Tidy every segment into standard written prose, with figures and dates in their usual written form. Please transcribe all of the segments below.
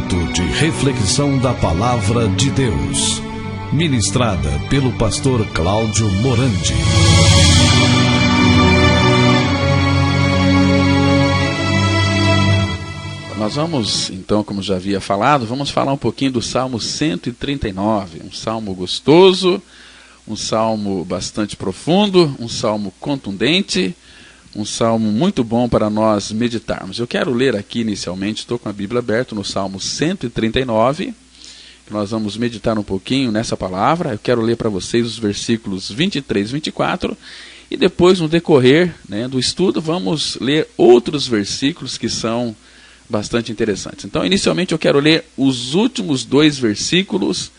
Momento de reflexão da Palavra de Deus, ministrada pelo pastor Cláudio Morandi. Nós vamos, então, como já havia falado, vamos falar um pouquinho do Salmo 139, um salmo gostoso, um salmo bastante profundo, um salmo contundente, um salmo muito bom para nós meditarmos. Eu quero ler aqui inicialmente, estou com a Bíblia aberta no Salmo 139, que nós vamos meditar um pouquinho nessa palavra. Eu quero ler para vocês os versículos 23 e 24, e depois, no decorrer do estudo, vamos ler outros versículos que são bastante interessantes. Então, inicialmente, eu quero ler os últimos 2 versículos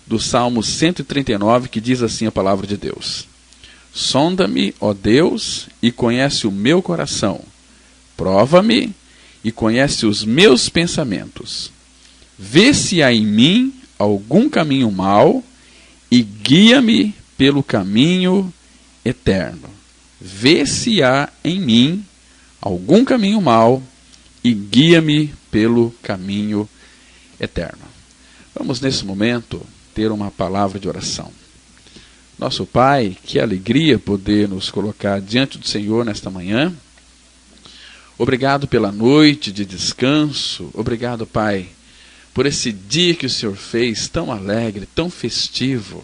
do Salmo 139, que diz assim a palavra de Deus: Sonda-me, ó Deus, e conhece o meu coração. Prova-me e conhece os meus pensamentos. Vê se há em mim algum caminho mau e guia-me pelo caminho eterno. Vê se há em mim algum caminho mau e guia-me pelo caminho eterno. Vamos, nesse momento, ter uma palavra de oração. Nosso Pai, que alegria poder nos colocar diante do Senhor nesta manhã. Obrigado pela noite de descanso. Obrigado, Pai, por esse dia que o Senhor fez tão alegre, tão festivo.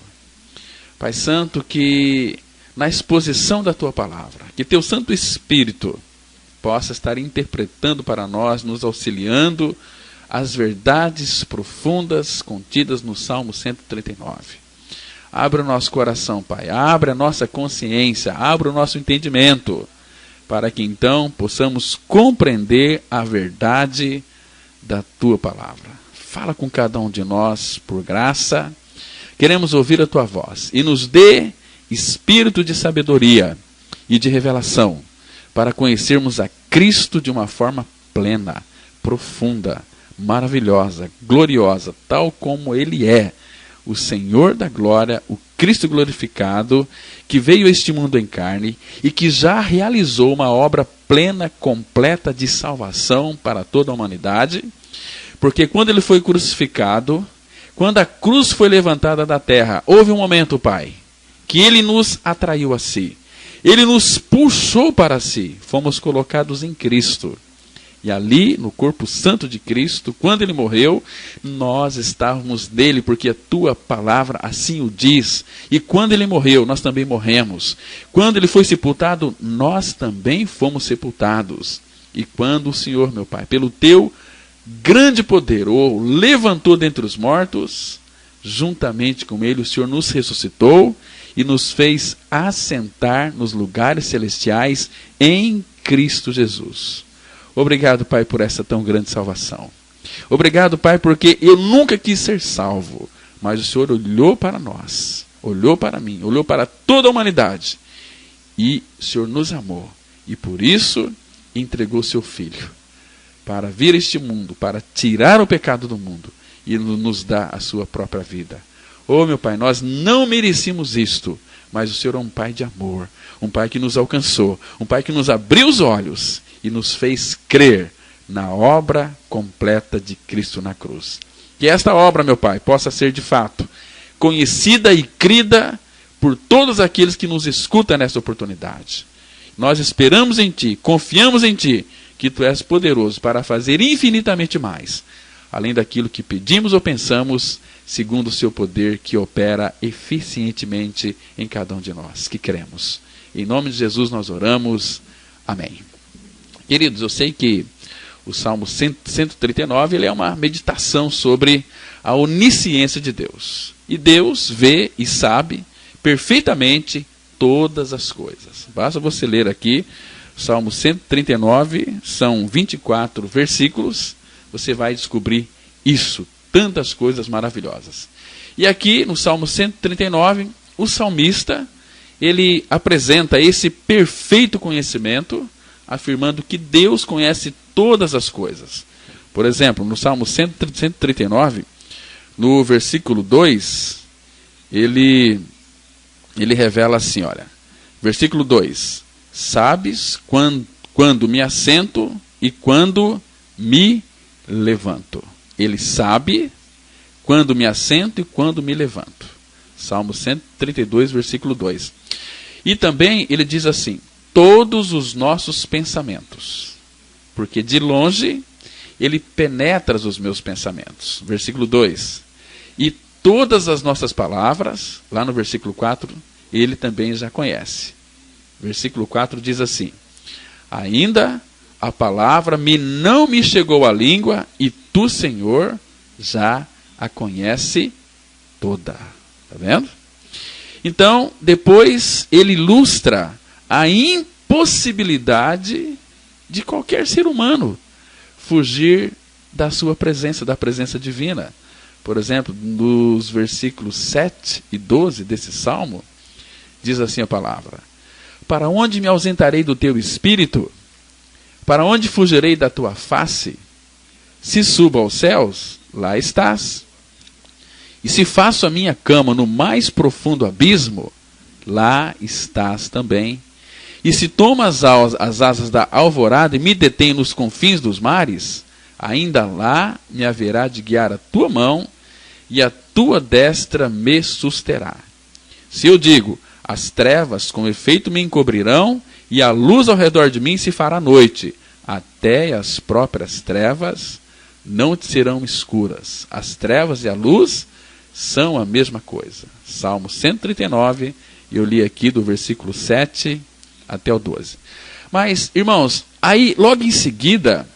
Pai Santo, que na exposição da Tua palavra, que Teu Santo Espírito possa estar interpretando para nós, nos auxiliando as verdades profundas contidas no Salmo 139. Abra o nosso coração, Pai, abra a nossa consciência, abra o nosso entendimento, para que então possamos compreender a verdade da Tua palavra. Fala com cada um de nós, por graça. Queremos ouvir a Tua voz e nos dê espírito de sabedoria e de revelação, para conhecermos a Cristo de uma forma plena, profunda, maravilhosa, gloriosa, tal como Ele é, o Senhor da glória, o Cristo glorificado, que veio a este mundo em carne e que já realizou uma obra plena, completa de salvação para toda a humanidade, porque quando Ele foi crucificado, quando a cruz foi levantada da terra, houve um momento, Pai, que Ele nos atraiu a si. Ele nos puxou para si, fomos colocados em Cristo. E ali, no corpo santo de Cristo, quando Ele morreu, nós estávamos nele, porque a Tua palavra assim o diz. E quando Ele morreu, nós também morremos. Quando Ele foi sepultado, nós também fomos sepultados. E quando o Senhor, meu Pai, pelo Teu grande poder, o levantou dentre os mortos, juntamente com Ele, o Senhor nos ressuscitou e nos fez assentar nos lugares celestiais em Cristo Jesus. Obrigado, Pai, por essa tão grande salvação. Obrigado, Pai, porque eu nunca quis ser salvo, mas o Senhor olhou para nós, olhou para mim, olhou para toda a humanidade, e o Senhor nos amou, e por isso entregou seu Filho, para vir a este mundo, para tirar o pecado do mundo, e nos dar a sua própria vida. Oh, meu Pai, nós não merecíamos isto, mas o Senhor é um Pai de amor, um Pai que nos alcançou, um Pai que nos abriu os olhos e nos fez crer na obra completa de Cristo na cruz. Que esta obra, meu Pai, possa ser de fato conhecida e crida por todos aqueles que nos escutam nesta oportunidade. Nós esperamos em Ti, confiamos em Ti, que Tu és poderoso para fazer infinitamente mais, além daquilo que pedimos ou pensamos, segundo o Seu poder que opera eficientemente em cada um de nós, que cremos. Em nome de Jesus nós oramos. Amém. Queridos, eu sei que o Salmo 139 ele é uma meditação sobre a onisciência de Deus. E Deus vê e sabe perfeitamente todas as coisas. Basta você ler aqui, Salmo 139, são 24 versículos, você vai descobrir isso, tantas coisas maravilhosas. E aqui no Salmo 139, o salmista, ele apresenta esse perfeito conhecimento, afirmando que Deus conhece todas as coisas. Por exemplo, no Salmo 139, no versículo 2, ele revela assim, olha, versículo 2, sabes quando me assento e quando me levanto. Ele sabe quando me assento e quando me levanto. Salmo 132, versículo 2. E também ele diz assim, todos os nossos pensamentos, porque de longe ele penetra os meus pensamentos. Versículo 2. E todas as nossas palavras, lá no versículo 4, ele também já conhece. Versículo 4 diz assim, ainda a palavra não me chegou à língua, e tu, Senhor, já a conhece toda. Está vendo? Então, depois ele ilustra a impossibilidade de qualquer ser humano fugir da sua presença, da presença divina. Por exemplo, nos versículos 7 e 12 desse salmo, diz assim a palavra, para onde me ausentarei do teu espírito? Para onde fugirei da tua face? Se subo aos céus, lá estás. E se faço a minha cama no mais profundo abismo, lá estás também. E se tomo as asas da alvorada e me detenho nos confins dos mares, ainda lá me haverá de guiar a tua mão, e a tua destra me susterá. Se eu digo, as trevas com efeito me encobrirão, e a luz ao redor de mim se fará noite, até as próprias trevas não te serão escuras. As trevas e a luz são a mesma coisa. Salmo 139, eu li aqui do versículo 7 até o 12. Mas, irmãos, aí logo em seguida,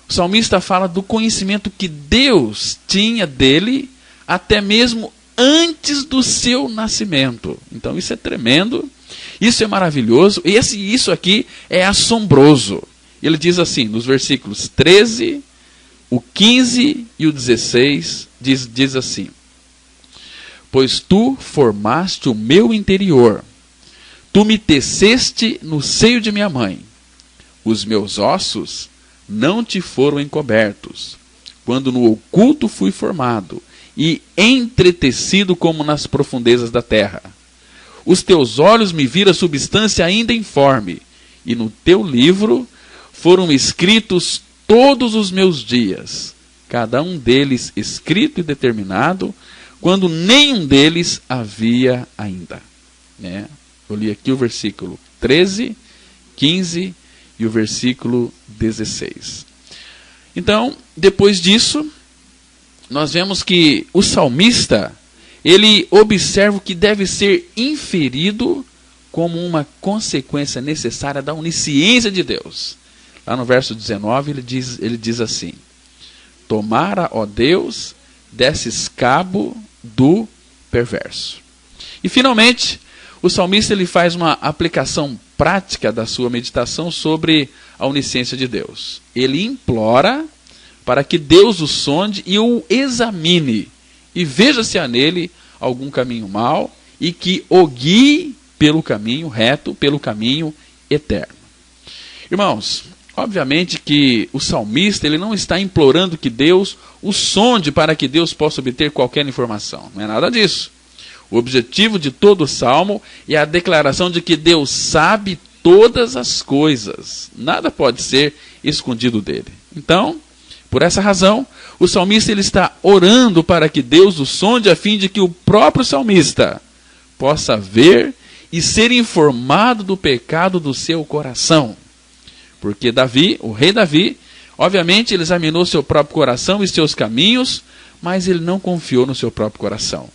o salmista fala do conhecimento que Deus tinha dele até mesmo antes do seu nascimento. Então isso é tremendo, isso é maravilhoso, e isso aqui é assombroso. Ele diz assim, nos versículos 13, o 15 e o 16, diz assim, pois tu formaste o meu interior, tu me teceste no seio de minha mãe, os meus ossos não te foram encobertos, quando no oculto fui formado, e entretecido como nas profundezas da terra. Os teus olhos me viram a substância ainda informe, e no teu livro foram escritos todos os meus dias, cada um deles escrito e determinado, quando nenhum deles havia ainda. Eu li aqui o versículo 13, 15 e o versículo 16. Então, depois disso, nós vemos que o salmista, ele observa o que deve ser inferido como uma consequência necessária da onisciência de Deus. Lá no verso 19 ele diz assim, tomara, ó Deus, desses cabo do perverso. E finalmente, o salmista ele faz uma aplicação prática da sua meditação sobre a onisciência de Deus. Ele implora para que Deus o sonde e o examine, e veja se há nele algum caminho mau, e que o guie pelo caminho reto, pelo caminho eterno. Irmãos, obviamente que o salmista ele não está implorando que Deus o sonde para que Deus possa obter qualquer informação. Não é nada disso. O objetivo de todo o salmo é a declaração de que Deus sabe todas as coisas. Nada pode ser escondido dele. Então, por essa razão, o salmista ele está orando para que Deus o sonde a fim de que o próprio salmista possa ver e ser informado do pecado do seu coração. Porque Davi, o rei Davi, obviamente ele examinou seu próprio coração e seus caminhos, mas ele não confiou no seu próprio coração.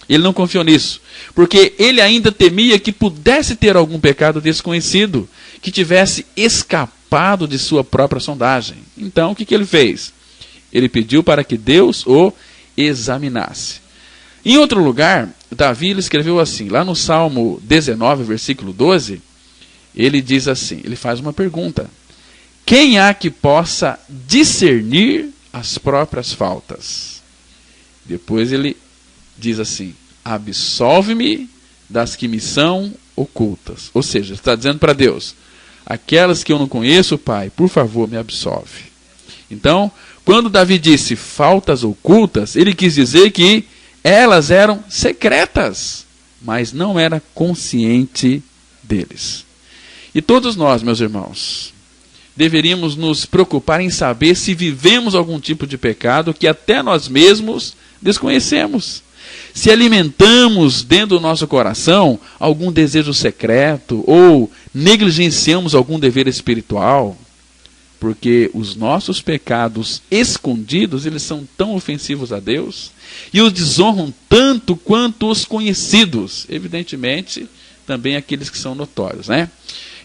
Ele não confiou nisso, porque ele ainda temia que pudesse ter algum pecado desconhecido, que tivesse escapado de sua própria sondagem. Então, o que ele fez? Ele pediu para que Deus o examinasse. Em outro lugar, Davi ele escreveu assim, lá no Salmo 19, versículo 12, ele diz assim, ele faz uma pergunta, quem há que possa discernir as próprias faltas? Depois ele diz assim, absolve-me das que me são ocultas. Ou seja, está dizendo para Deus, aquelas que eu não conheço, Pai, por favor, me absolve. Então, quando Davi disse faltas ocultas, ele quis dizer que elas eram secretas, mas não era consciente deles. E todos nós, meus irmãos, deveríamos nos preocupar em saber se vivemos algum tipo de pecado que até nós mesmos desconhecemos. Se alimentamos dentro do nosso coração algum desejo secreto ou negligenciamos algum dever espiritual, porque os nossos pecados escondidos, eles são tão ofensivos a Deus e os desonram tanto quanto os conhecidos, evidentemente, também aqueles que são notórios, né?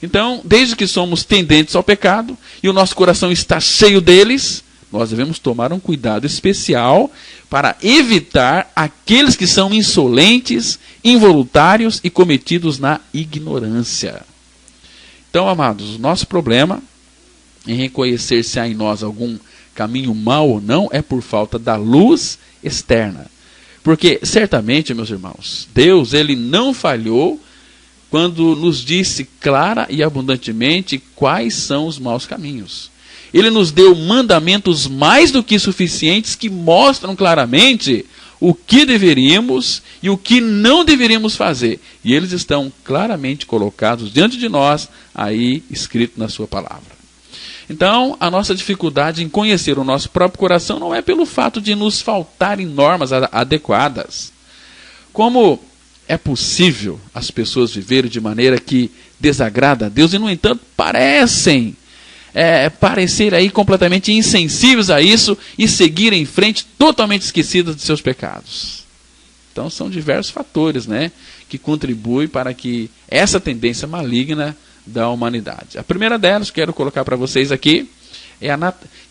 Então, desde que somos tendentes ao pecado e o nosso coração está cheio deles, nós devemos tomar um cuidado especial para evitar aqueles que são insolentes, involuntários e cometidos na ignorância. Então, amados, o nosso problema em reconhecer se há em nós algum caminho mau ou não é por falta da luz externa. Porque, certamente, meus irmãos, Deus, ele não falhou quando nos disse clara e abundantemente quais são os maus caminhos. Ele nos deu mandamentos mais do que suficientes que mostram claramente o que deveríamos e o que não deveríamos fazer. E eles estão claramente colocados diante de nós, aí escrito na sua palavra. Então, a nossa dificuldade em conhecer o nosso próprio coração não é pelo fato de nos faltarem normas adequadas. Como é possível as pessoas viverem de maneira que desagrada a Deus e, no entanto, parecer aí completamente insensíveis a isso e seguir em frente totalmente esquecidas de seus pecados? Então, são diversos fatores, né, que contribuem para que essa tendência maligna da humanidade. A primeira delas, quero colocar para vocês aqui, é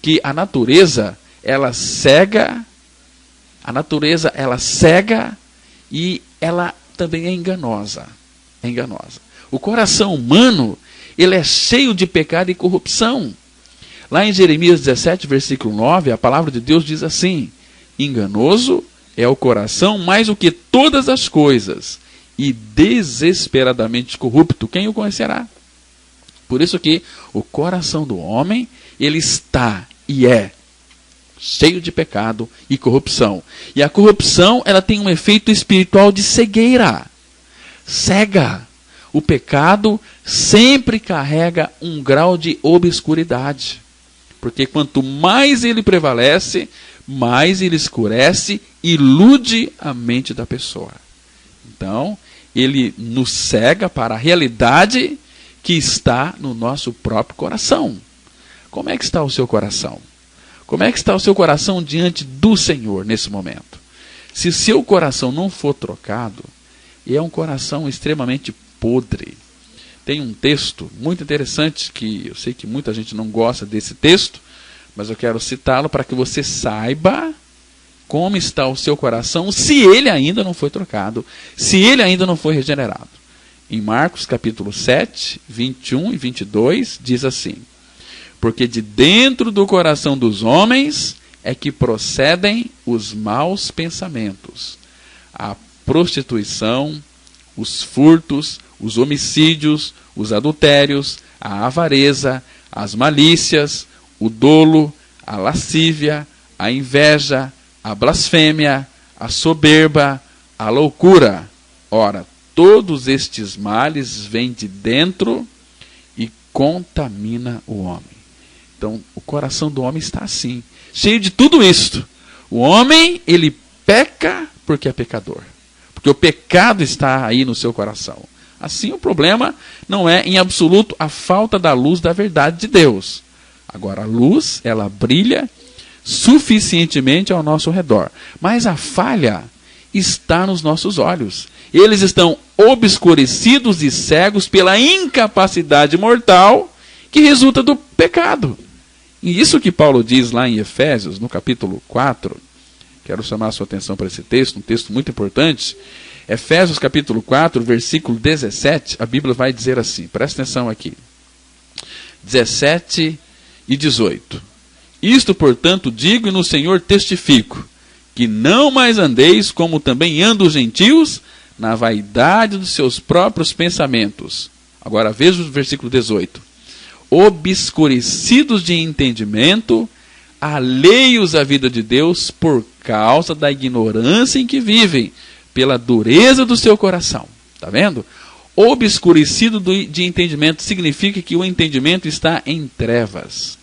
que a natureza, ela cega e ela também é enganosa. É enganosa. O coração humano, ele é cheio de pecado e corrupção. Lá em Jeremias 17, versículo 9, a palavra de Deus diz assim: enganoso é o coração mais do que todas as coisas, e desesperadamente corrupto, quem o conhecerá? Por isso que o coração do homem, ele está e é cheio de pecado e corrupção. E a corrupção, ela tem um efeito espiritual de cegueira. Cega. O pecado sempre carrega um grau de obscuridade. Porque quanto mais ele prevalece, mais ele escurece e ilude a mente da pessoa. Então, ele nos cega para a realidade que está no nosso próprio coração. Como é que está o seu coração? Como é que está o seu coração diante do Senhor nesse momento? Se seu coração não for trocado, é um coração extremamente podre. Tem um texto muito interessante, que eu sei que muita gente não gosta desse texto, mas eu quero citá-lo para que você saiba como está o seu coração, se ele ainda não foi trocado, se ele ainda não foi regenerado. Em Marcos capítulo 7, 21 e 22, diz assim: porque de dentro do coração dos homens é que procedem os maus pensamentos, a prostituição, os furtos, os homicídios, os adultérios, a avareza, as malícias, o dolo, a lascívia, a inveja, a blasfêmia, a soberba, a loucura. Ora, todos estes males vêm de dentro e contamina o homem. Então, o coração do homem está assim, cheio de tudo isto. O homem, ele peca porque é pecador. Porque o pecado está aí no seu coração. Assim, o problema não é, em absoluto, a falta da luz da verdade de Deus. Agora, a luz, ela brilha suficientemente ao nosso redor. Mas a falha está nos nossos olhos. Eles estão obscurecidos e cegos pela incapacidade mortal que resulta do pecado. E isso que Paulo diz lá em Efésios, no capítulo 4, quero chamar a sua atenção para esse texto, um texto muito importante. Efésios capítulo 4, versículo 17, a Bíblia vai dizer assim, presta atenção aqui, 17 e 18. Isto, portanto, digo e no Senhor testifico, que não mais andeis como também andam os gentios, na vaidade dos seus próprios pensamentos. Agora veja o versículo 18. Obscurecidos de entendimento, alheios à vida de Deus por causa da ignorância em que vivem, pela dureza do seu coração. Está vendo? obscurecido de entendimento significa que o entendimento está em trevas.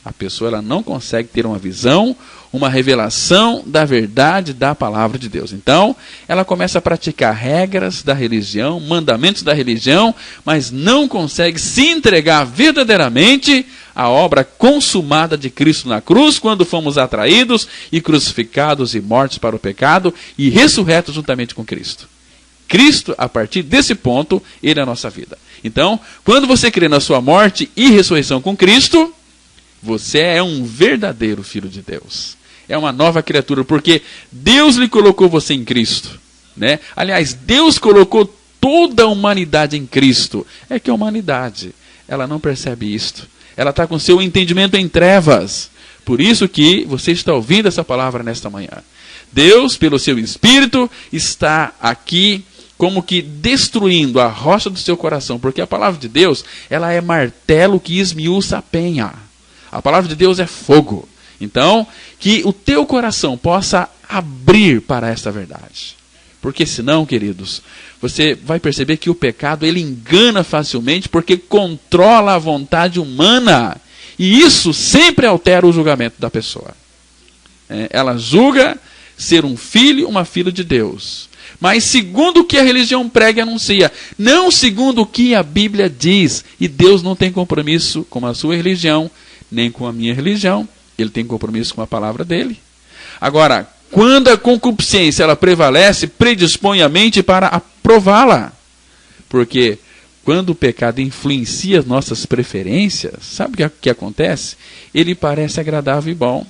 A pessoa ela não consegue ter uma visão, uma revelação da verdade da palavra de Deus. Então, ela começa a praticar regras da religião, mandamentos da religião, mas não consegue se entregar verdadeiramente à obra consumada de Cristo na cruz, quando fomos atraídos e crucificados e mortos para o pecado e ressurretos juntamente com Cristo. Cristo, a partir desse ponto, ele é a nossa vida. Então, quando você crê na sua morte e ressurreição com Cristo, você é um verdadeiro filho de Deus. É uma nova criatura, porque Deus lhe colocou você em Cristo, né? Aliás, Deus colocou toda a humanidade em Cristo. É que a humanidade, ela não percebe isto. Ela está com seu entendimento em trevas. Por isso que você está ouvindo essa palavra nesta manhã. Deus, pelo seu Espírito, está aqui como que destruindo a rocha do seu coração. Porque a palavra de Deus, ela é martelo que esmiuça a penha. A palavra de Deus é fogo. Então, que o teu coração possa abrir para esta verdade. Porque senão, queridos, você vai perceber que o pecado, ele engana facilmente porque controla a vontade humana. E isso sempre altera o julgamento da pessoa. Ela julga ser um filho, uma filha de Deus. Mas segundo o que a religião prega e anuncia, não segundo o que a Bíblia diz. E Deus não tem compromisso com a sua religião, nem com a minha religião. Ele tem compromisso com a palavra dele. Agora, quando a concupiscência ela prevalece, predispõe a mente para aprová-la. Porque quando o pecado influencia as nossas preferências, sabe o que acontece? Ele parece agradável e bom.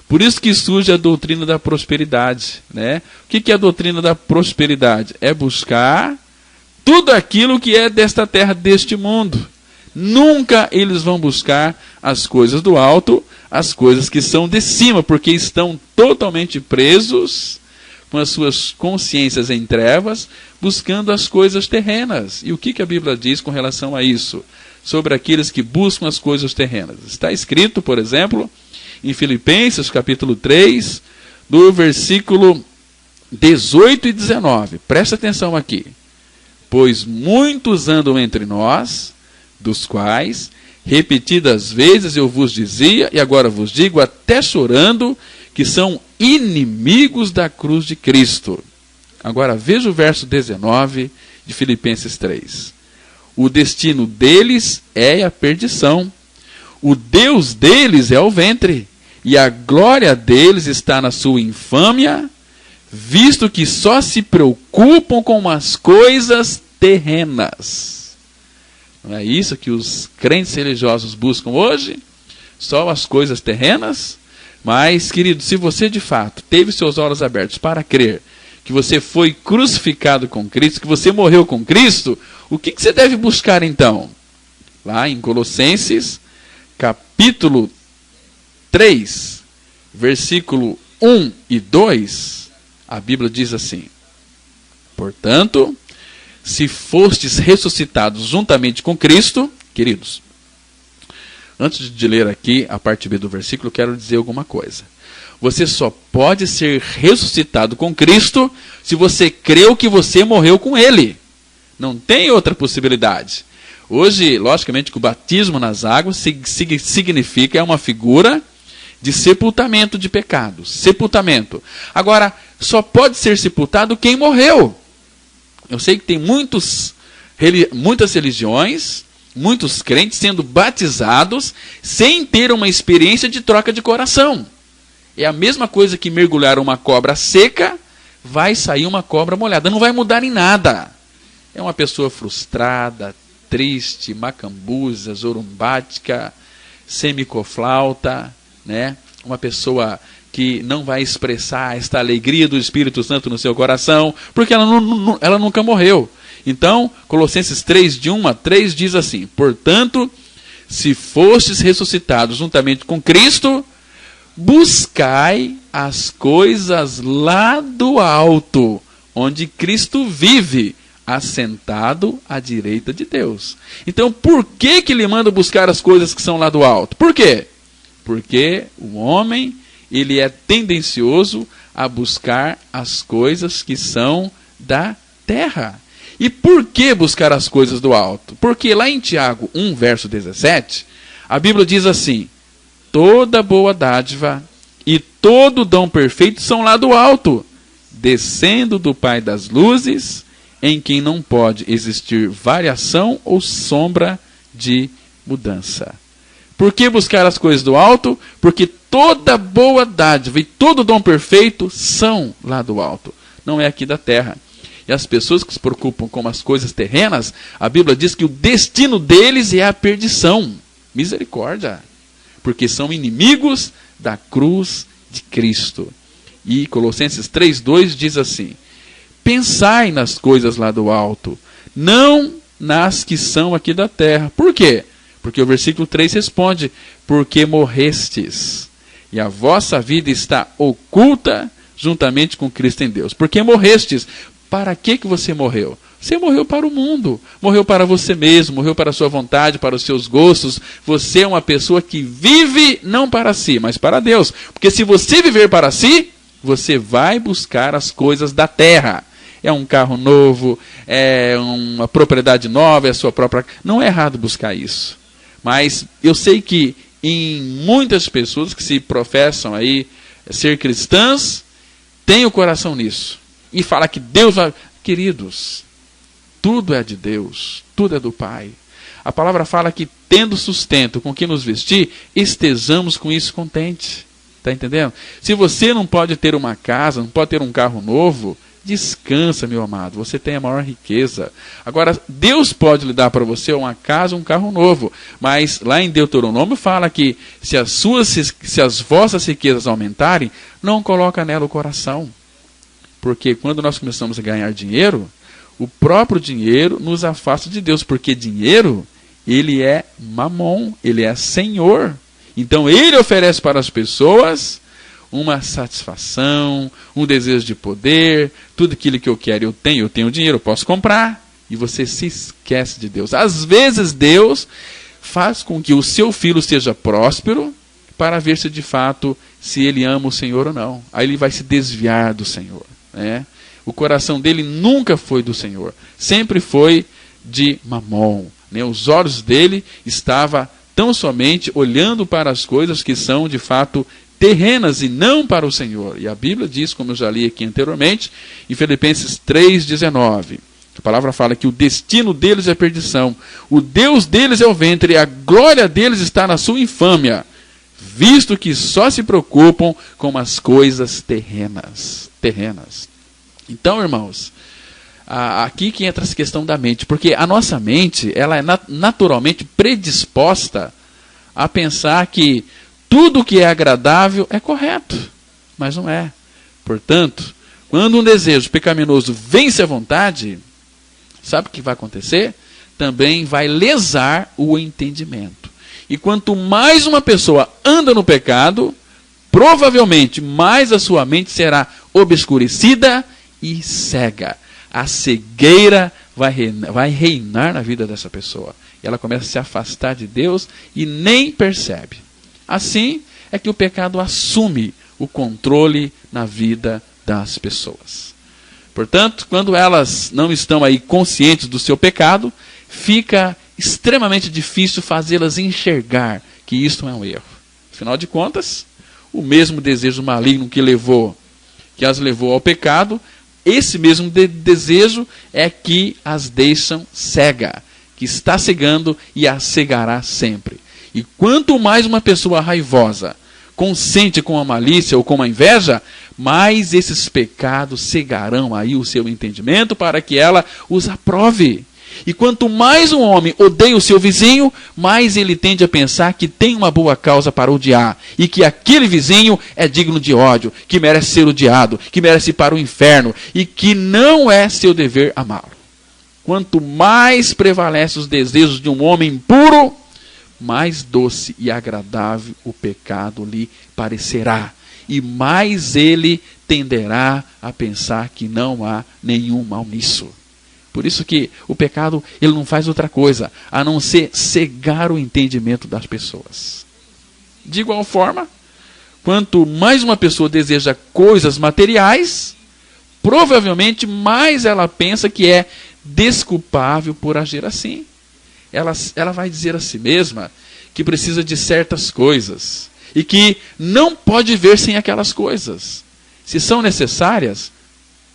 Por isso que surge a doutrina da prosperidade, né? O que é a doutrina da prosperidade? É buscar tudo aquilo que é desta terra, deste mundo. Nunca eles vão buscar as coisas do alto, as coisas que são de cima, porque estão totalmente presos com as suas consciências em trevas, buscando as coisas terrenas. E o que a Bíblia diz com relação a isso? Sobre aqueles que buscam as coisas terrenas. Está escrito, por exemplo, em Filipenses, capítulo 3, do versículo 18 e 19. Presta atenção aqui. Pois muitos andam entre nós, dos quais repetidas vezes eu vos dizia, e agora vos digo, até chorando, que são inimigos da cruz de Cristo. Agora veja o verso 19 de Filipenses 3. O destino deles é a perdição. O Deus deles é o ventre. E a glória deles está na sua infâmia, visto que só se preocupam com as coisas terrenas. Não é isso que os crentes religiosos buscam hoje? Só as coisas terrenas? Mas, querido, se você de fato teve seus olhos abertos para crer que você foi crucificado com Cristo, que você morreu com Cristo, o que você deve buscar então? Lá em Colossenses, capítulo 3, versículo 1 e 2, a Bíblia diz assim: portanto, se fostes ressuscitados juntamente com Cristo, queridos, antes de ler aqui a parte B do versículo, quero dizer alguma coisa. Você só pode ser ressuscitado com Cristo se você creu que você morreu com Ele. Não tem outra possibilidade. Hoje, logicamente, que o batismo nas águas significa, é uma figura de sepultamento de pecados. Sepultamento. Agora, só pode ser sepultado quem morreu. Eu sei que tem muitas religiões, muitos crentes sendo batizados sem ter uma experiência de troca de coração. É a mesma coisa que mergulhar uma cobra seca, vai sair uma cobra molhada. Não vai mudar em nada. É uma pessoa frustrada, triste, macambuza, zorumbática, semicoflauta, né? Uma pessoa que não vai expressar esta alegria do Espírito Santo no seu coração, porque ela nunca morreu. Então, Colossenses 3, de 1 a 3, diz assim: portanto, se fostes ressuscitados juntamente com Cristo, buscai as coisas lá do alto, onde Cristo vive, assentado à direita de Deus. Então, por que ele manda buscar as coisas que são lá do alto? Por quê? Porque o homem, ele é tendencioso a buscar as coisas que são da terra. E por que buscar as coisas do alto? Porque lá em Tiago 1, verso 17, a Bíblia diz assim: toda boa dádiva e todo dom perfeito são lá do alto, descendo do Pai das luzes, em quem não pode existir variação ou sombra de mudança. Por que buscar as coisas do alto? Porque toda boa dádiva e todo dom perfeito são lá do alto, não é aqui da terra. E as pessoas que se preocupam com as coisas terrenas, a Bíblia diz que o destino deles é a perdição. Misericórdia. Porque são inimigos da cruz de Cristo. E Colossenses 3:2 diz assim: pensai nas coisas lá do alto, não nas que são aqui da terra. Por quê? Porque o versículo 3 responde: porque morrestes, e a vossa vida está oculta juntamente com Cristo em Deus. Porque morrestes. Para que você morreu? Você morreu para o mundo, morreu para você mesmo, morreu para a sua vontade, para os seus gostos. Você é uma pessoa que vive não para si, mas para Deus. Porque se você viver para si, você vai buscar as coisas da terra. É um carro novo, é uma propriedade nova, é a sua própria... Não é errado buscar isso. Mas eu sei que em muitas pessoas que se professam aí ser cristãs, têm o coração nisso. E fala que Deus vai... Queridos, tudo é de Deus, tudo é do Pai. A palavra fala que, tendo sustento com que nos vestir, estejamos com isso contente. Está entendendo? Se você não pode ter uma casa, não pode ter um carro novo, descansa, meu amado, você tem a maior riqueza. Agora, Deus pode lhe dar para você uma casa, um carro novo. Mas lá em Deuteronômio fala que se as vossas riquezas aumentarem, não coloca nela o coração. Porque quando nós começamos a ganhar dinheiro, o próprio dinheiro nos afasta de Deus. Porque dinheiro, ele é mamon, ele é senhor. Então ele oferece para as pessoas uma satisfação, um desejo de poder. Tudo aquilo que eu quero, eu tenho dinheiro, eu posso comprar. E você se esquece de Deus. Às vezes Deus faz com que o seu filho seja próspero para ver se de fato se ele ama o Senhor ou não. Aí ele vai se desviar do Senhor. O coração dele nunca foi do Senhor, sempre foi de Mamon. Os olhos dele estavam tão somente olhando para as coisas que são de fato terrenas e não para o Senhor. E a Bíblia diz, como eu já li aqui anteriormente, em Filipenses 3,19, a palavra fala que o destino deles é perdição, o Deus deles é o ventre, e a glória deles está na sua infâmia, visto que só se preocupam com as coisas terrenas. Então, irmãos, aqui que entra essa questão da mente, porque a nossa mente, ela é naturalmente predisposta a pensar que tudo que é agradável é correto, mas não é. Portanto, quando um desejo pecaminoso vence a vontade, sabe o que vai acontecer? Também vai lesar o entendimento. E quanto mais uma pessoa anda no pecado, provavelmente mais a sua mente será obscurecida e cega. A cegueira vai reinar na vida dessa pessoa. E ela começa a se afastar de Deus e nem percebe. Assim é que o pecado assume o controle na vida das pessoas. Portanto, quando elas não estão aí conscientes do seu pecado, fica extremamente difícil fazê-las enxergar que isto é um erro. Afinal de contas, o mesmo desejo maligno que as levou ao pecado, esse mesmo desejo é que as deixam cega, que está cegando e as cegará sempre. E quanto mais uma pessoa raivosa consente com a malícia ou com a inveja, mais esses pecados cegarão aí o seu entendimento para que ela os aprove. E quanto mais um homem odeia o seu vizinho, mais ele tende a pensar que tem uma boa causa para odiar. E que aquele vizinho é digno de ódio, que merece ser odiado, que merece ir para o inferno. E que não é seu dever amá-lo. Quanto mais prevalece os desejos de um homem puro, mais doce e agradável o pecado lhe parecerá. E mais ele tenderá a pensar que não há nenhum mal nisso. Por isso que o pecado, ele não faz outra coisa, a não ser cegar o entendimento das pessoas. De igual forma, quanto mais uma pessoa deseja coisas materiais, provavelmente mais ela pensa que é desculpável por agir assim. Ela vai dizer a si mesma que precisa de certas coisas e que não pode ver sem aquelas coisas. Se são necessárias,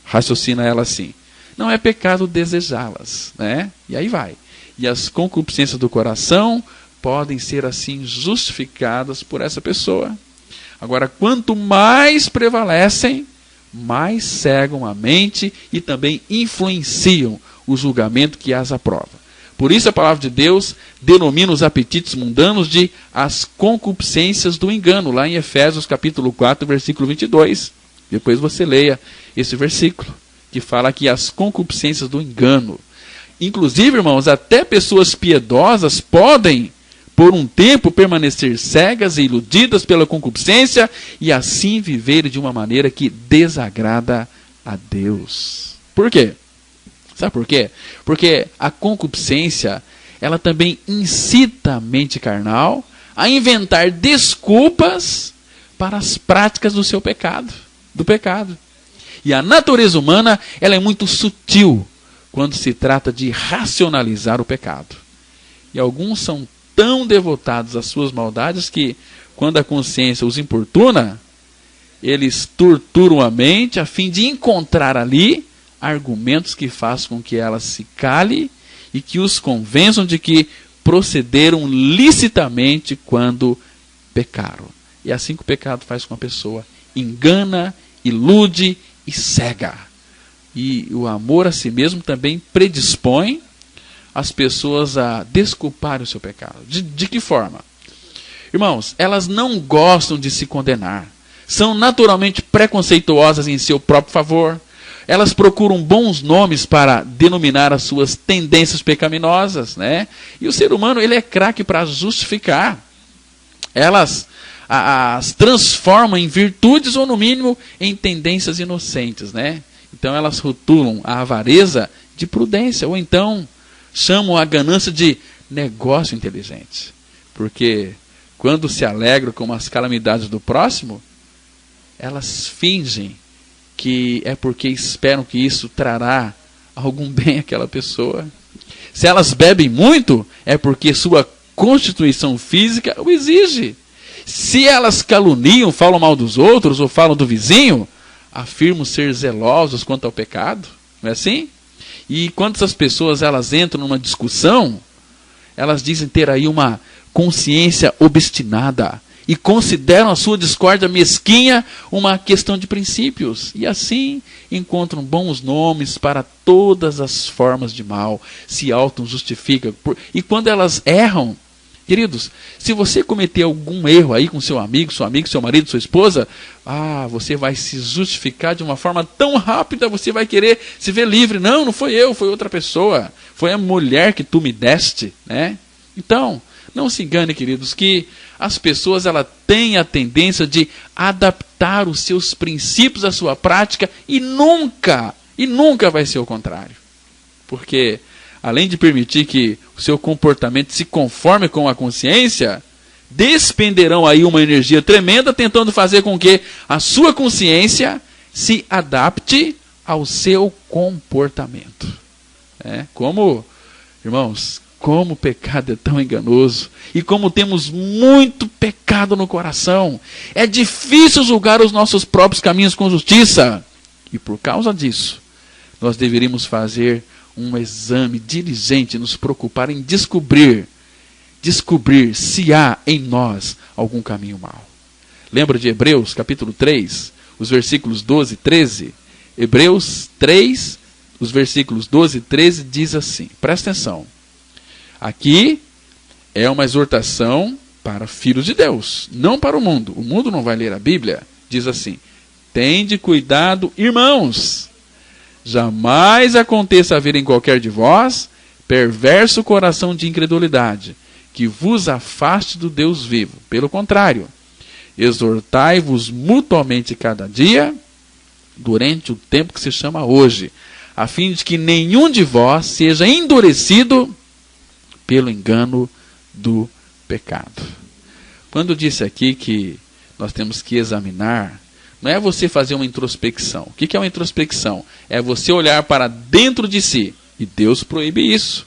raciocina ela assim, não é pecado desejá-las, né? E aí vai. E as concupiscências do coração podem ser assim justificadas por essa pessoa. Agora, quanto mais prevalecem, mais cegam a mente e também influenciam o julgamento que as aprova. Por isso a palavra de Deus denomina os apetites mundanos de as concupiscências do engano, lá em Efésios capítulo 4, versículo 22. Depois você leia esse versículo, que fala que as concupiscências do engano. Inclusive, irmãos, até pessoas piedosas podem, por um tempo, permanecer cegas e iludidas pela concupiscência e assim viver de uma maneira que desagrada a Deus. Por quê? Sabe por quê? Porque a concupiscência, ela também incita a mente carnal a inventar desculpas para as práticas do seu pecado, do pecado. E a natureza humana, ela é muito sutil quando se trata de racionalizar o pecado. E alguns são tão devotados às suas maldades que, quando a consciência os importuna, eles torturam a mente a fim de encontrar ali argumentos que façam com que ela se cale e que os convençam de que procederam licitamente quando pecaram. E é assim que o pecado faz com a pessoa. Engana, ilude e cega. E o amor a si mesmo também predispõe as pessoas a desculparem o seu pecado. De que forma? Irmãos, elas não gostam de se condenar. São naturalmente preconceituosas em seu próprio favor. Elas procuram bons nomes para denominar as suas tendências pecaminosas, né? E o ser humano, ele é craque para justificar. Elas as transformam em virtudes ou, no mínimo, em tendências inocentes, né? Então, elas rotulam a avareza de prudência, ou então chamam a ganância de negócio inteligente. Porque quando se alegram com as calamidades do próximo, elas fingem que é porque esperam que isso trará algum bem àquela pessoa. Se elas bebem muito, é porque sua constituição física o exige. Se elas caluniam, falam mal dos outros ou falam do vizinho, afirmam ser zelosos quanto ao pecado. Não é assim? E quando essas pessoas elas entram numa discussão, elas dizem ter aí uma consciência obstinada e consideram a sua discórdia mesquinha uma questão de princípios. E assim encontram bons nomes para todas as formas de mal, se auto-justificam. E quando elas erram, queridos, se você cometer algum erro aí com seu amigo, seu marido, sua esposa, você vai se justificar de uma forma tão rápida, você vai querer se ver livre. Não foi eu, foi outra pessoa. Foi a mulher que tu me deste, né? Então, não se engane, queridos, que as pessoas ela têm a tendência de adaptar os seus princípios à sua prática e nunca vai ser o contrário. Porque, além de permitir que o seu comportamento se conforme com a consciência, despenderão aí uma energia tremenda tentando fazer com que a sua consciência se adapte ao seu comportamento. Irmãos, como o pecado é tão enganoso e como temos muito pecado no coração. É difícil julgar os nossos próprios caminhos com justiça. E por causa disso, nós deveríamos fazer um exame diligente, nos preocupar em descobrir se há em nós algum caminho mau. Lembra de Hebreus capítulo 3, os versículos 12 e 13? Hebreus 3, os versículos 12 e 13 diz assim, presta atenção. Aqui é uma exortação para filhos de Deus, não para o mundo. O mundo não vai ler a Bíblia. Diz assim, tende cuidado, irmãos, jamais aconteça haver em qualquer de vós perverso coração de incredulidade, que vos afaste do Deus vivo. Pelo contrário, exortai-vos mutuamente cada dia, durante o tempo que se chama hoje, a fim de que nenhum de vós seja endurecido pelo engano do pecado. Quando eu disse aqui que nós temos que examinar, não é você fazer uma introspecção. O que é uma introspecção? É você olhar para dentro de si E Deus proíbe isso.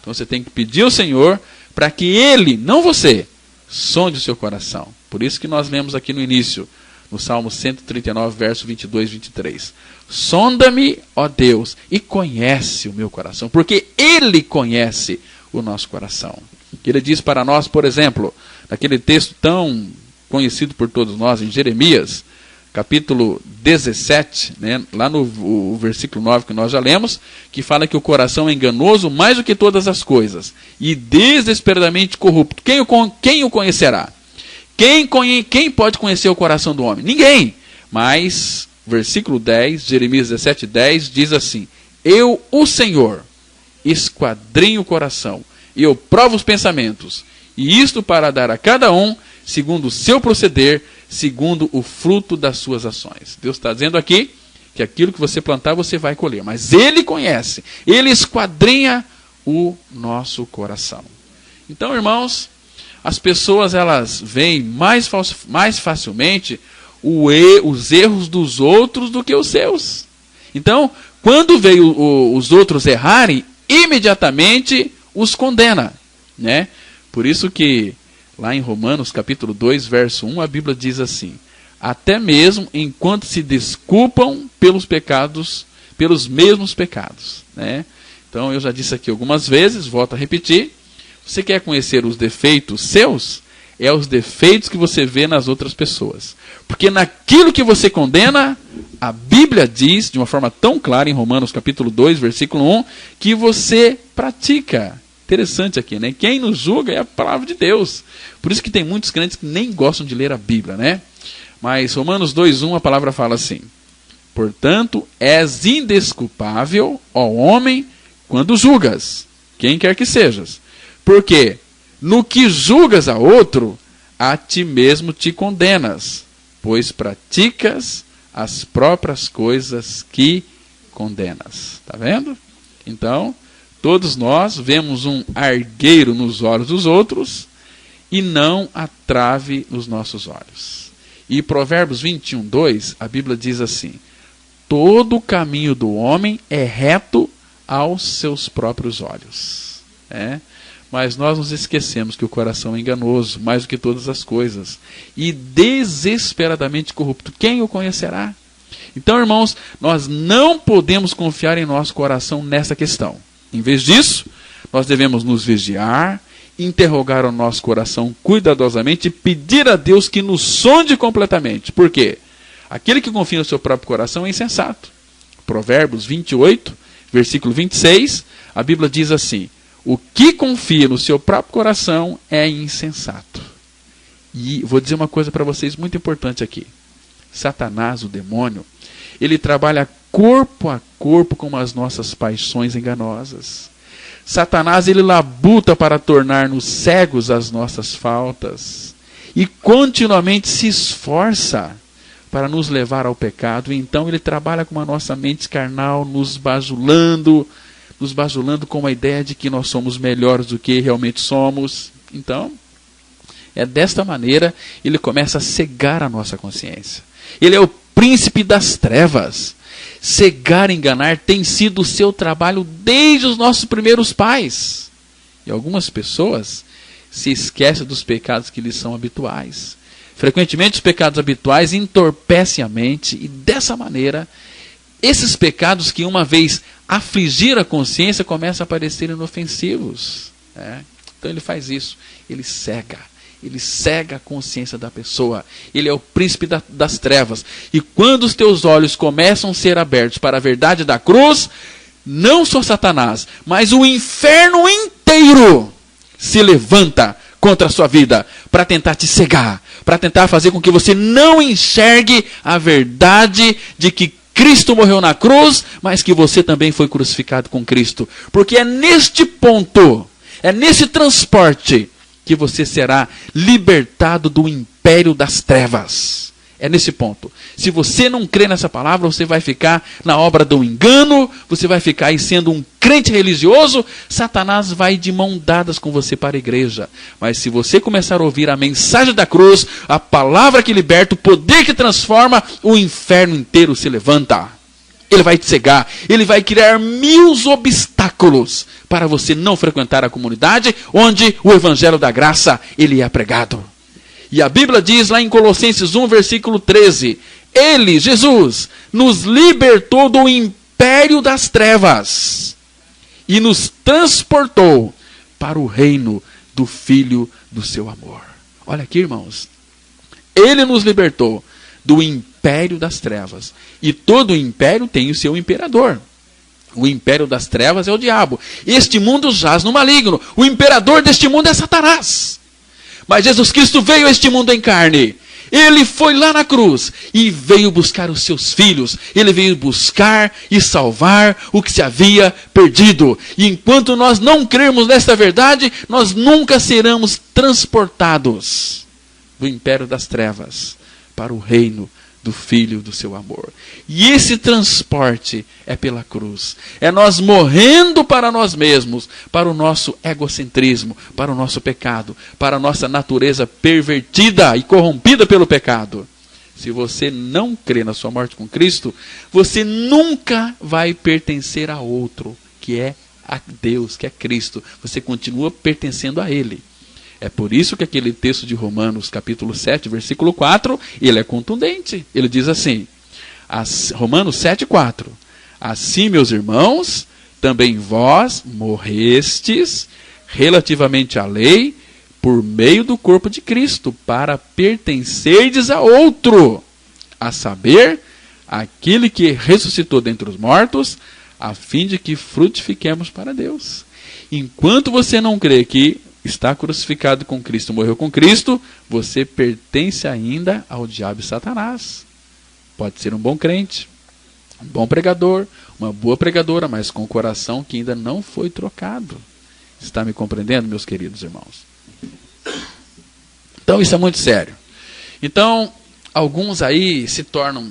Então você tem que pedir ao Senhor para que Ele, não você, sonde o seu coração. Por isso que nós lemos aqui no início, no Salmo 139, verso 22 e 23. Sonda-me, ó Deus, e conhece o meu coração, porque Ele conhece o nosso coração. Ele diz para nós, por exemplo, naquele texto tão conhecido por todos nós, em Jeremias, capítulo 17, né, lá no versículo 9 que nós já lemos, que fala que o coração é enganoso mais do que todas as coisas, e desesperadamente corrupto. Quem o conhecerá? Quem pode conhecer o coração do homem? Ninguém. Mas, versículo 10, Jeremias 17, 10, diz assim: eu, o Senhor, esquadrinho o coração, e eu provo os pensamentos, e isto para dar a cada um, segundo o seu proceder, segundo o fruto das suas ações. Deus está dizendo aqui que aquilo que você plantar, você vai colher. Mas Ele conhece, Ele esquadrinha o nosso coração. Então, irmãos, as pessoas elas veem mais facilmente os erros dos outros do que os seus. Então, quando veio os outros errarem, imediatamente os condena, né? Por isso que lá em Romanos capítulo 2, verso 1, a Bíblia diz assim: até mesmo enquanto se desculpam pelos pecados, pelos mesmos pecados, né? Então eu já disse aqui algumas vezes, volto a repetir, você quer conhecer os defeitos seus? É os defeitos que você vê nas outras pessoas. Porque naquilo que você condena, a Bíblia diz, de uma forma tão clara, em Romanos capítulo 2, versículo 1, que você pratica. Interessante aqui, né? Quem nos julga é a palavra de Deus. Por isso que tem muitos crentes que nem gostam de ler a Bíblia, né? Mas Romanos 2:1, a palavra fala assim: portanto, és indesculpável, ó homem, quando julgas, quem quer que sejas. Porque no que julgas a outro, a ti mesmo te condenas, pois praticas as próprias coisas que condenas. Está vendo? Então, todos nós vemos um argueiro nos olhos dos outros e não a trave nos nossos olhos. E Provérbios 21:2, a Bíblia diz assim: todo o caminho do homem é reto aos seus próprios olhos. Mas nós nos esquecemos que o coração é enganoso, mais do que todas as coisas, e desesperadamente corrupto. Quem o conhecerá? Então, irmãos, nós não podemos confiar em nosso coração nessa questão. Em vez disso, nós devemos nos vigiar, interrogar o nosso coração cuidadosamente e pedir a Deus que nos sonde completamente. Por quê? Aquele que confia no seu próprio coração é insensato. Provérbios 28, versículo 26, a Bíblia diz assim: o que confia no seu próprio coração é insensato. E vou dizer uma coisa para vocês muito importante aqui. Satanás, o demônio, ele trabalha corpo a corpo com as nossas paixões enganosas. Satanás, ele labuta para tornar-nos cegos às nossas faltas. E continuamente se esforça para nos levar ao pecado. E então ele trabalha com a nossa mente carnal, nos bajulando com a ideia de que nós somos melhores do que realmente somos. Então, é desta maneira ele começa a cegar a nossa consciência. Ele é o príncipe das trevas. Cegar e enganar tem sido o seu trabalho desde os nossos primeiros pais. E algumas pessoas se esquecem dos pecados que lhes são habituais. Frequentemente os pecados habituais entorpecem a mente e dessa maneira esses pecados que uma vez afligir a consciência começam a parecer inofensivos. Então ele faz isso, ele cega a consciência da pessoa. Ele é o príncipe das trevas. E quando os teus olhos começam a ser abertos para a verdade da cruz, não só Satanás, mas o inferno inteiro se levanta contra a sua vida para tentar te cegar, para tentar fazer com que você não enxergue a verdade de que Cristo morreu na cruz, mas que você também foi crucificado com Cristo. Porque é neste ponto, é nesse transporte, que você será libertado do império das trevas. É nesse ponto. Se você não crê nessa palavra, você vai ficar na obra do engano, você vai ficar aí sendo um crente religioso, Satanás vai de mão dadas com você para a igreja. Mas se você começar a ouvir a mensagem da cruz, a palavra que liberta, o poder que transforma, o inferno inteiro se levanta. Ele vai te cegar, ele vai criar 1000 obstáculos para você não frequentar a comunidade onde o evangelho da graça ele é pregado. E a Bíblia diz lá em Colossenses 1, versículo 13, ele, Jesus, nos libertou do império das trevas e nos transportou para o reino do Filho do seu amor. Olha aqui, irmãos. Ele nos libertou do império das trevas. E todo império tem o seu imperador. O império das trevas é o diabo. Este mundo jaz no maligno. O imperador deste mundo é Satanás. Mas Jesus Cristo veio a este mundo em carne. Ele foi lá na cruz e veio buscar os seus filhos. Ele veio buscar e salvar o que se havia perdido. E enquanto nós não crermos nesta verdade, nós nunca seremos transportados do império das trevas para o reino do Filho do seu amor. E esse transporte é pela cruz. É nós morrendo para nós mesmos, para o nosso egocentrismo, para o nosso pecado, para a nossa natureza pervertida e corrompida pelo pecado. Se você não crê na sua morte com Cristo, você nunca vai pertencer a outro, que é a Deus, que é Cristo. Você continua pertencendo a Ele. É por isso que aquele texto de Romanos, capítulo 7, versículo 4, ele é contundente. Ele diz assim, Romanos 7, 4. Assim, meus irmãos, também vós morrestes relativamente à lei por meio do corpo de Cristo, para pertencerdes a outro, a saber, aquele que ressuscitou dentre os mortos, a fim de que frutifiquemos para Deus. Enquanto você não crê que está crucificado com Cristo, morreu com Cristo, você pertence ainda ao diabo e Satanás. Pode ser um bom crente, um bom pregador, uma boa pregadora, mas com o coração que ainda não foi trocado. Está me compreendendo, meus queridos irmãos? Então isso é muito sério. Então, alguns aí se tornam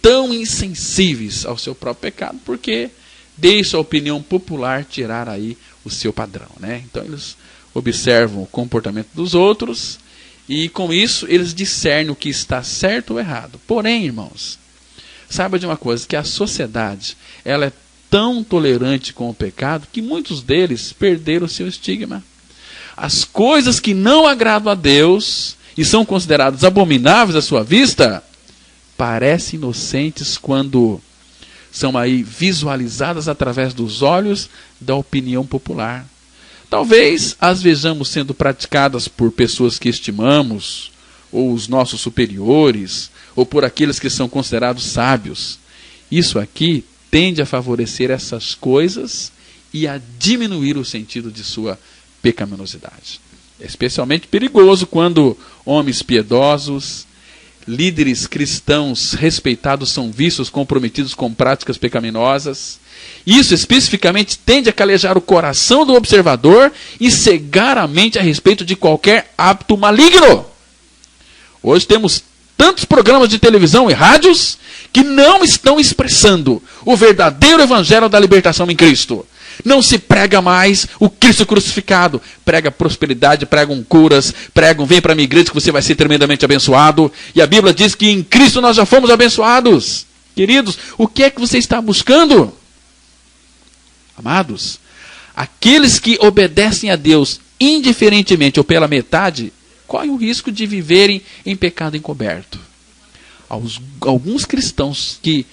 tão insensíveis ao seu próprio pecado, porque deixa a opinião popular tirar aí o seu padrão, né? Então eles observam o comportamento dos outros e com isso eles discernem o que está certo ou errado. Porém, irmãos, saiba de uma coisa, que a sociedade ela é tão tolerante com o pecado que muitos deles perderam o seu estigma. As coisas que não agradam a Deus e são consideradas abomináveis à sua vista, parecem inocentes quando são aí visualizadas através dos olhos da opinião popular. Talvez as vejamos sendo praticadas por pessoas que estimamos, ou os nossos superiores, ou por aqueles que são considerados sábios. Isso aqui tende a favorecer essas coisas e a diminuir o sentido de sua pecaminosidade. É especialmente perigoso quando homens piedosos, líderes cristãos respeitados são vistos comprometidos com práticas pecaminosas. Isso especificamente tende a calejar o coração do observador e cegar a mente a respeito de qualquer hábito maligno. Hoje temos tantos programas de televisão e rádios que não estão expressando o verdadeiro evangelho da libertação em Cristo. Não se prega mais o Cristo crucificado. Prega prosperidade, pregam curas, pregam, vem para a minha igreja que você vai ser tremendamente abençoado. E a Bíblia diz que em Cristo nós já fomos abençoados. Queridos, o que é que você está buscando? Amados, aqueles que obedecem a Deus indiferentemente ou pela metade, correm o risco de viverem em pecado encoberto. Alguns cristãos que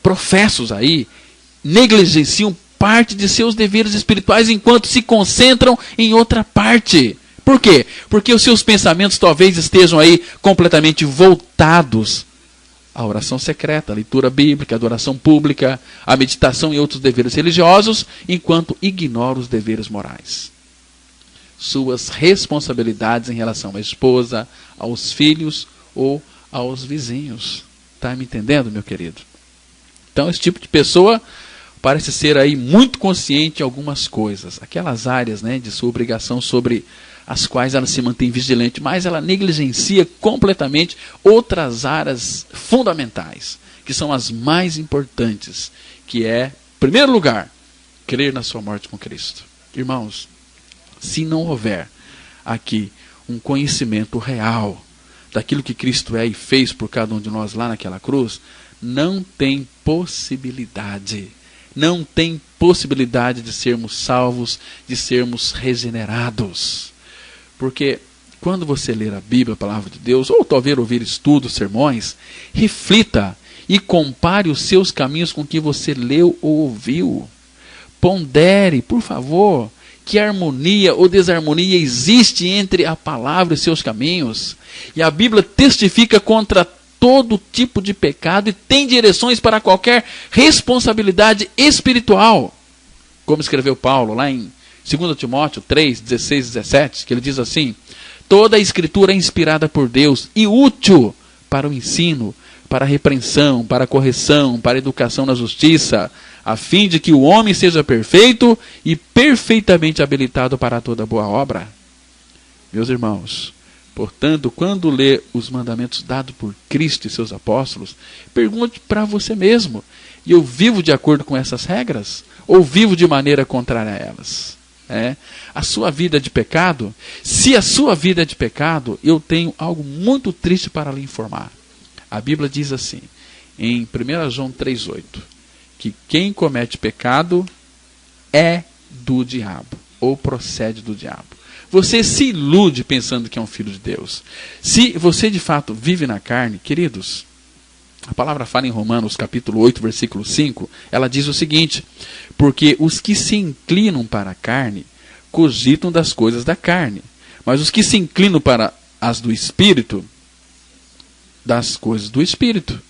professos aí negligenciam parte de seus deveres espirituais enquanto se concentram em outra parte. Por quê? Porque os seus pensamentos talvez estejam aí completamente voltados à oração secreta, à leitura bíblica, à adoração pública, à meditação e outros deveres religiosos, enquanto ignoram os deveres morais. Suas responsabilidades em relação à esposa, aos filhos ou aos vizinhos. Está me entendendo, meu querido? Então, esse tipo de pessoa parece ser aí muito consciente em algumas coisas, aquelas áreas, né, de sua obrigação sobre as quais ela se mantém vigilante, mas ela negligencia completamente outras áreas fundamentais, que são as mais importantes, que é, em primeiro lugar, crer na sua morte com Cristo. Irmãos, se não houver aqui um conhecimento real daquilo que Cristo é e fez por cada um de nós lá naquela cruz, não tem possibilidade. Não tem possibilidade de sermos salvos, de sermos regenerados. Porque quando você ler a Bíblia, a palavra de Deus, ou talvez ouvir estudos, sermões, reflita e compare os seus caminhos com o que você leu ou ouviu. Pondere, por favor, que harmonia ou desarmonia existe entre a palavra e seus caminhos. E a Bíblia testifica contra todo tipo de pecado e tem direções para qualquer responsabilidade espiritual. Como escreveu Paulo lá em 2 Timóteo 3, 16 e 17, que ele diz assim: toda a escritura é inspirada por Deus e útil para o ensino, para a repreensão, para a correção, para a educação na justiça, a fim de que o homem seja perfeito e perfeitamente habilitado para toda boa obra. Meus irmãos, portanto, quando lê os mandamentos dados por Cristo e seus apóstolos, pergunte para você mesmo: eu vivo de acordo com essas regras? Ou vivo de maneira contrária a elas? A sua vida é de pecado? Se a sua vida é de pecado, eu tenho algo muito triste para lhe informar. A Bíblia diz assim, em 1 João 3,8, que quem comete pecado é do diabo, ou procede do diabo. Você se ilude pensando que é um filho de Deus. Se você de fato vive na carne, queridos, a palavra fala em Romanos capítulo 8, versículo 5, ela diz o seguinte: porque os que se inclinam para a carne, cogitam das coisas da carne, mas os que se inclinam para as do Espírito, das coisas do Espírito.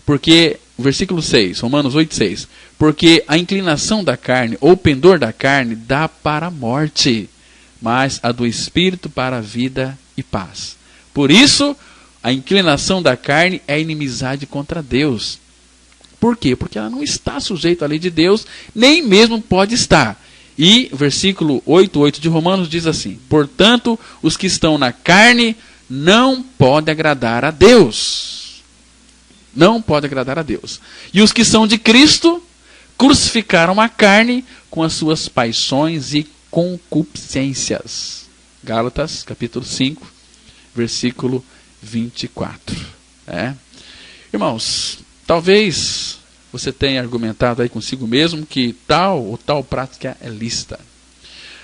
Porque, versículo 6, Romanos 8, 6, porque a inclinação da carne, ou pendor da carne, dá para a morte, mas a do Espírito para a vida e paz. Por isso, a inclinação da carne é inimizade contra Deus. Por quê? Porque ela não está sujeita à lei de Deus, nem mesmo pode estar. E versículo 8:8 de Romanos diz assim: portanto, os que estão na carne não podem agradar a Deus. Não podem agradar a Deus. E os que são de Cristo crucificaram a carne com as suas paixões e concupiscências. Gálatas, capítulo 5, versículo 24. Irmãos, talvez você tenha argumentado aí consigo mesmo que tal ou tal prática é lícita.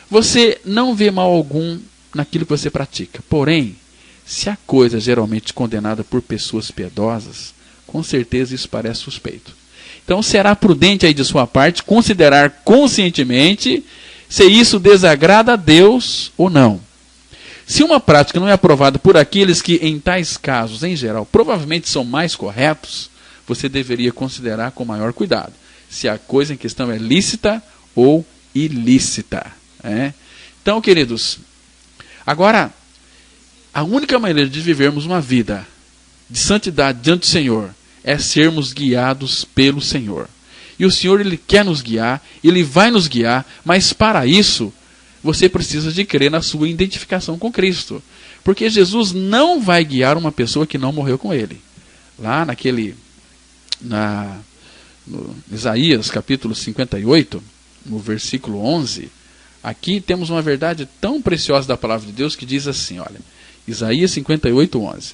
Você não vê mal algum naquilo que você pratica. Porém, se a coisa é geralmente condenada por pessoas piedosas, com certeza isso parece suspeito. Então será prudente aí de sua parte considerar conscientemente se isso desagrada a Deus ou não. Se uma prática não é aprovada por aqueles que, em tais casos, em geral, provavelmente são mais corretos, você deveria considerar com maior cuidado se a coisa em questão é lícita ou ilícita. Então, queridos, agora, a única maneira de vivermos uma vida de santidade diante do Senhor é sermos guiados pelo Senhor. E o Senhor, Ele quer nos guiar, Ele vai nos guiar, mas para isso, você precisa de crer na sua identificação com Cristo. Porque Jesus não vai guiar uma pessoa que não morreu com Ele. Lá no Isaías capítulo 58, no versículo 11, aqui temos uma verdade tão preciosa da palavra de Deus que diz assim, olha, Isaías 58, 11.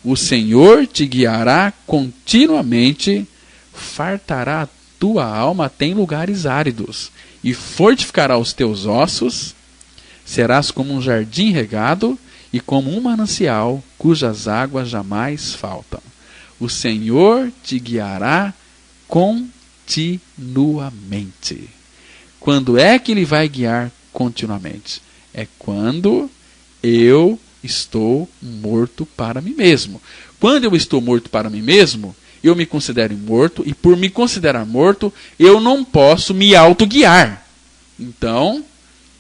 O Senhor te guiará continuamente, fartará a tua alma até em lugares áridos, e fortificará os teus ossos, serás como um jardim regado, e como um manancial, cujas águas jamais faltam. O Senhor te guiará continuamente. Quando é que Ele vai guiar continuamente? É quando eu estou morto para mim mesmo. Quando eu estou morto para mim mesmo, eu me considero morto, e por me considerar morto, eu não posso me autoguiar. Então,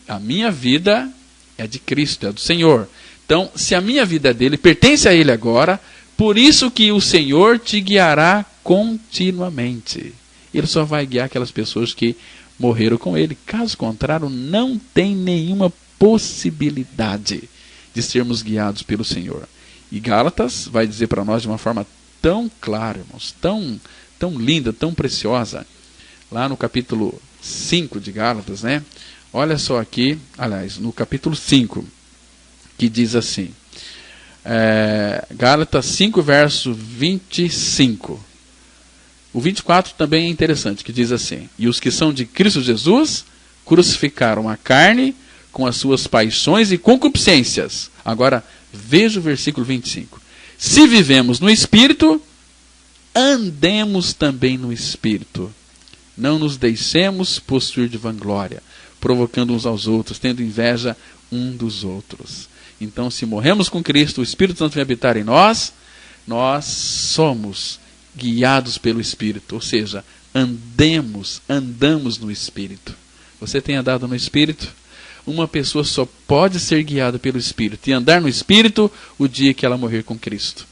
a minha vida é de Cristo, é do Senhor. Então, se a minha vida é dele, pertence a Ele agora, por isso que o Senhor te guiará continuamente. Ele só vai guiar aquelas pessoas que morreram com Ele. Caso contrário, não tem nenhuma possibilidade de sermos guiados pelo Senhor. E Gálatas vai dizer para nós de uma forma tão clara, irmãos, tão linda, tão preciosa, lá no capítulo 5 de Gálatas, Olha só aqui, aliás, no capítulo 5, que diz assim, Gálatas 5, verso 25. O 24 também é interessante, que diz assim: e os que são de Cristo Jesus crucificaram a carne com as suas paixões e concupiscências. Agora, veja o versículo 25. Se vivemos no Espírito, andemos também no Espírito. Não nos deixemos possuir de vanglória, provocando uns aos outros, tendo inveja um dos outros. Então, se morremos com Cristo, o Espírito Santo vem habitar em nós, nós somos guiados pelo Espírito, ou seja, andamos no Espírito. Você tem andado no Espírito? Uma pessoa só pode ser guiada pelo Espírito e andar no Espírito o dia que ela morrer com Cristo.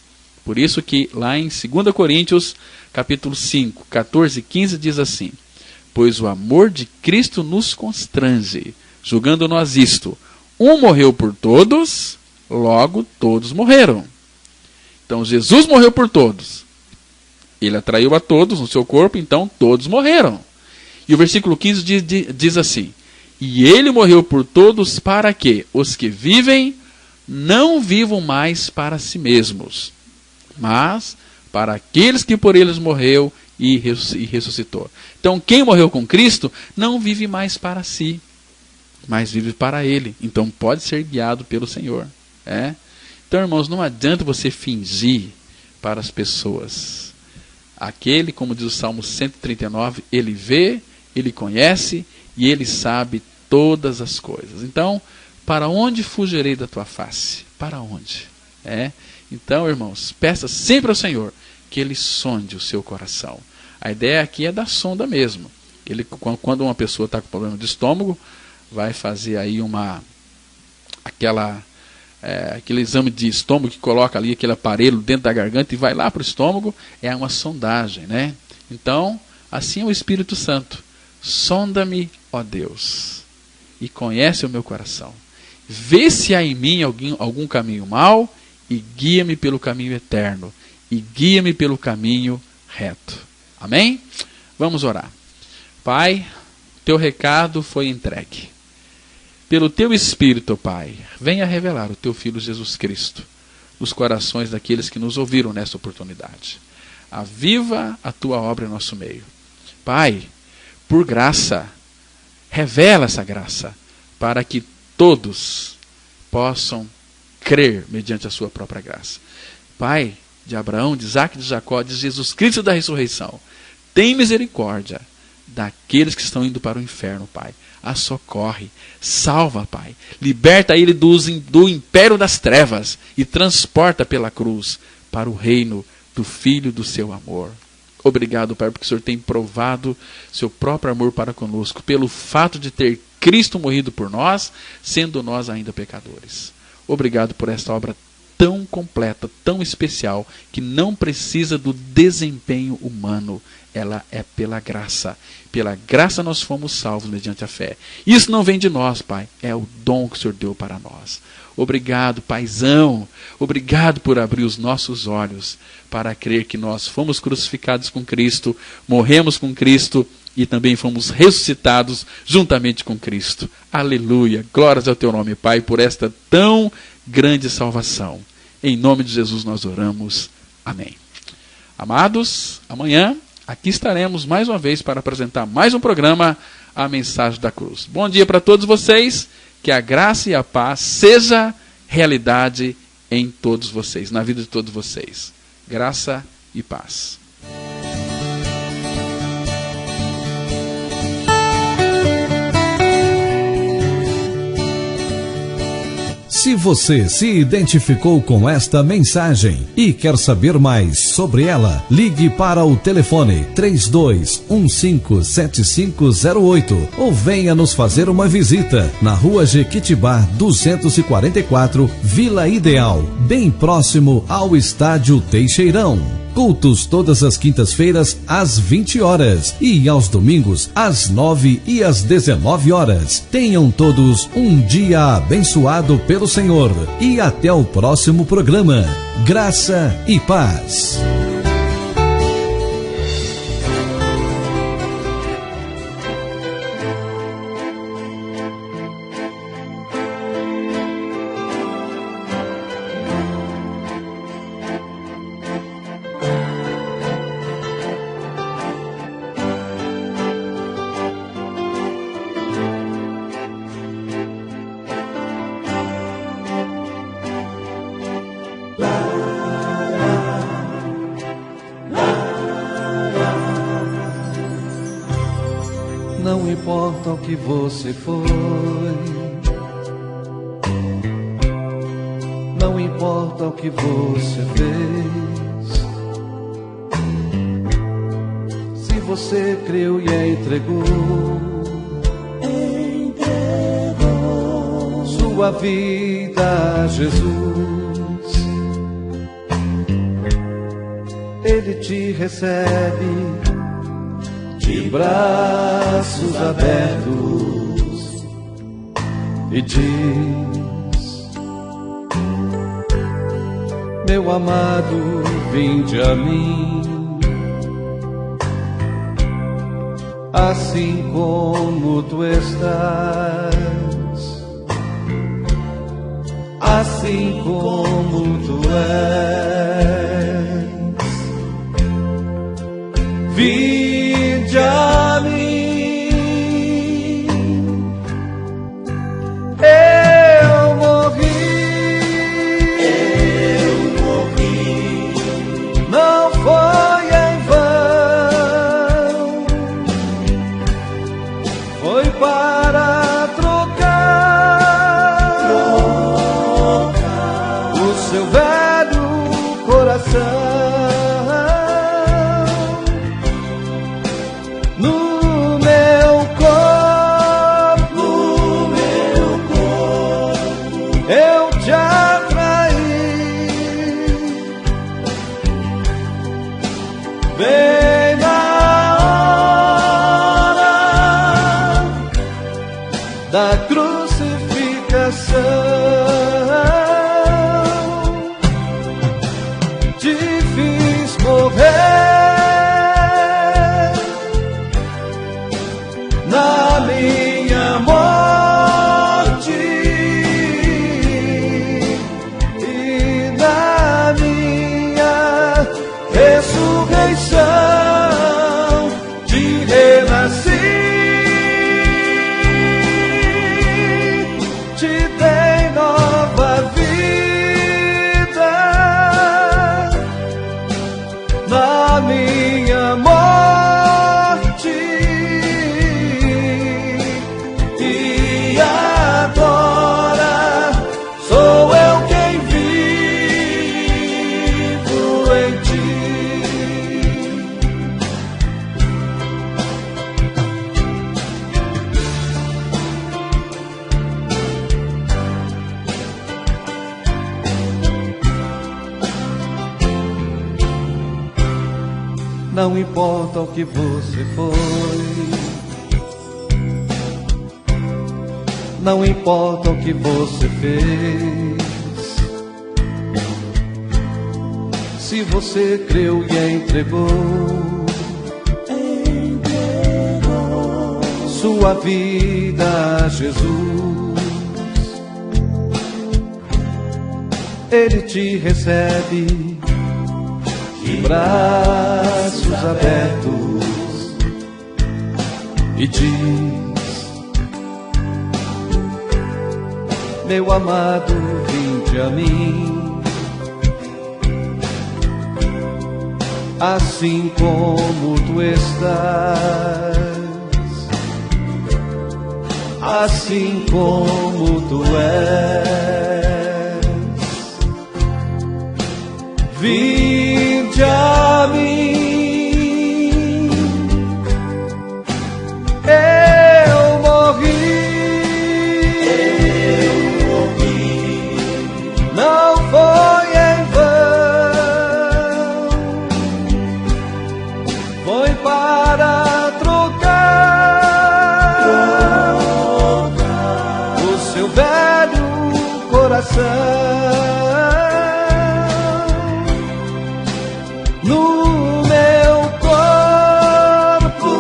Por isso que lá em 2 Coríntios, capítulo 5, 14 e 15, diz assim: pois o amor de Cristo nos constrange, julgando nós isto: um morreu por todos, logo todos morreram. Então Jesus morreu por todos. Ele atraiu a todos no seu corpo, então todos morreram. E o versículo 15 diz assim: e ele morreu por todos para que os que vivem não vivam mais para si mesmos, mas para aqueles que por eles morreu e ressuscitou. Então quem morreu com Cristo não vive mais para si, mas vive para Ele. Então pode ser guiado pelo Senhor. Então, irmãos, não adianta você fingir para as pessoas. Aquele, como diz o Salmo 139, ele vê, ele conhece e ele sabe todas as coisas. Então, para onde fugirei da tua face? Para onde? Então, irmãos, peça sempre ao Senhor que Ele sonde o seu coração. A ideia aqui é da sonda mesmo. Quando uma pessoa está com problema de estômago, vai fazer aí aquele exame de estômago que coloca ali aquele aparelho dentro da garganta e vai lá para o estômago, é uma sondagem, né? Então, assim é o Espírito Santo. Sonda-me, ó Deus, e conhece o meu coração. Vê se há em mim algum caminho mau e guia-me pelo caminho eterno e guia-me pelo caminho reto. Amém? Vamos orar. Pai, teu recado foi entregue. Pelo teu Espírito, Pai, venha revelar o teu Filho Jesus Cristo nos corações daqueles que nos ouviram nesta oportunidade. Aviva a tua obra em nosso meio. Pai, por graça, revela essa graça para que todos possam crer mediante a sua própria graça. Pai de Abraão, de Isaque, de Jacó, de Jesus Cristo da ressurreição, tem misericórdia daqueles que estão indo para o inferno, Pai. A socorre, salva, Pai. Liberta ele do império das trevas e transporta pela cruz para o reino do Filho do seu amor. Obrigado, Pai, porque o Senhor tem provado seu próprio amor para conosco, pelo fato de ter Cristo morrido por nós, sendo nós ainda pecadores. Obrigado por esta obra tão completa, tão especial, que não precisa do desempenho humano. Ela é pela graça. Pela graça nós fomos salvos mediante a fé. Isso não vem de nós, Pai. É o dom que o Senhor deu para nós. Obrigado, Paizão. Obrigado por abrir os nossos olhos para crer que nós fomos crucificados com Cristo, morremos com Cristo e também fomos ressuscitados juntamente com Cristo. Aleluia. Glórias ao teu nome, Pai, por esta tão grande salvação. Em nome de Jesus nós oramos. Amém. Amados, amanhã aqui estaremos mais uma vez para apresentar mais um programa, A Mensagem da Cruz. Bom dia para todos vocês, que a graça e a paz seja realidade em todos vocês, na vida de todos vocês. Graça e paz. Se você se identificou com esta mensagem e quer saber mais sobre ela, ligue para o telefone 32157508 ou venha nos fazer uma visita na Rua Jequitibá 244, Vila Ideal, bem próximo ao Estádio Teixeirão. Cultos todas as quintas-feiras às 20 horas e aos domingos às 9 e às 19 horas. Tenham todos um dia abençoado pelo Senhor e até o próximo programa. Graça e paz. importa o que você foi, não importa o que você fez. Se você creu e entregou sua vida a Jesus, Ele te recebe de braços abertos e diz: meu amado, vinde a mim, assim como tu estás, assim como tu és. Vinde a mim, eu morri, não foi em vão, foi para trocar o seu velho coração no meu corpo, eu te atraí, bem na hora da crucificação, te fiz morrer na minha morte e na minha ressurreição, te renasci, te dei nova vida na minha morte. E agora sou eu quem vivo em ti. Não importa o que você foi, não importa o que você fez. Se você creu e entregou sua vida a Jesus, Ele te recebe de braços abertos e diz: meu amado, vinde a mim, assim como tu estás, assim como tu és. Vinde a mim, eu morri, não foi em vão, foi para trocar o seu velho coração no meu corpo,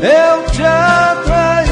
eu te atraí,